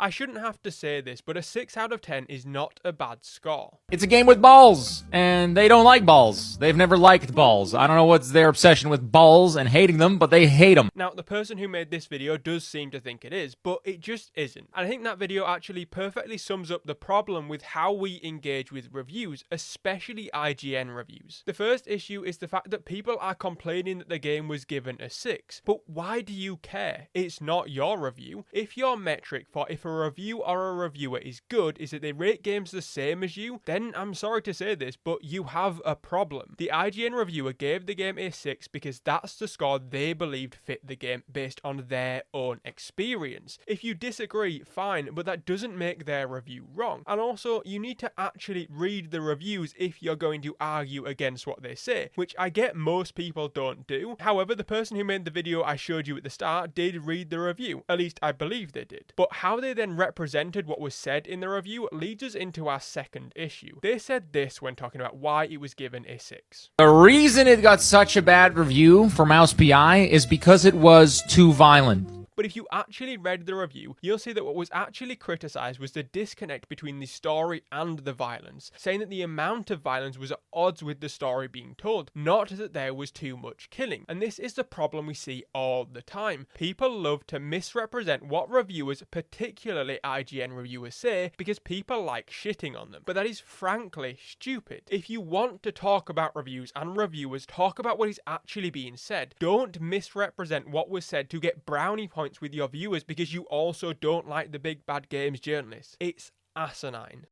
I shouldn't have to say this, but a 6 out of 10 is not a bad score. It's a game with balls, and they don't like balls. They've never liked balls. I don't know what's their obsession with balls and hating them, but they hate them. Now, the person who made this video does seem to think it is, but it just isn't. And I think that video actually perfectly sums up the problem with how we engage with reviews, especially IGN reviews. The first issue is the fact that people are complaining that the game was given a 6. But why do you care? It's not your review. If your metric for if a review or a reviewer is good is that they rate games the same as you, then I'm sorry to say this, but you have a problem. The IGN reviewer gave the game a 6 because that's the score they believed fit the game based on their own experience. If you disagree, fine, but that doesn't make their review wrong. And also, you need to actually read the reviews if you're going to argue against what they say, which I get most people don't do. However, the person who made the video I showed you at the start did read the review. At least I believe they did. But how they then represented what was said in the review leads us into our second issue. They said this when talking about why it was given a 6. The reason it got such a bad review for Mouse PI is because it was too violent. But if you actually read the review, you'll see that what was actually criticised was the disconnect between the story and the violence, saying that the amount of violence was at odds with the story being told, not that there was too much killing. And this is the problem we see all the time. People love to misrepresent what reviewers, particularly IGN reviewers, say because people like shitting on them. But that is frankly stupid. If you want to talk about reviews and reviewers, talk about what is actually being said. Don't misrepresent what was said to get brownie points with your viewers because you also don't like the big bad games journalists. It's asinine.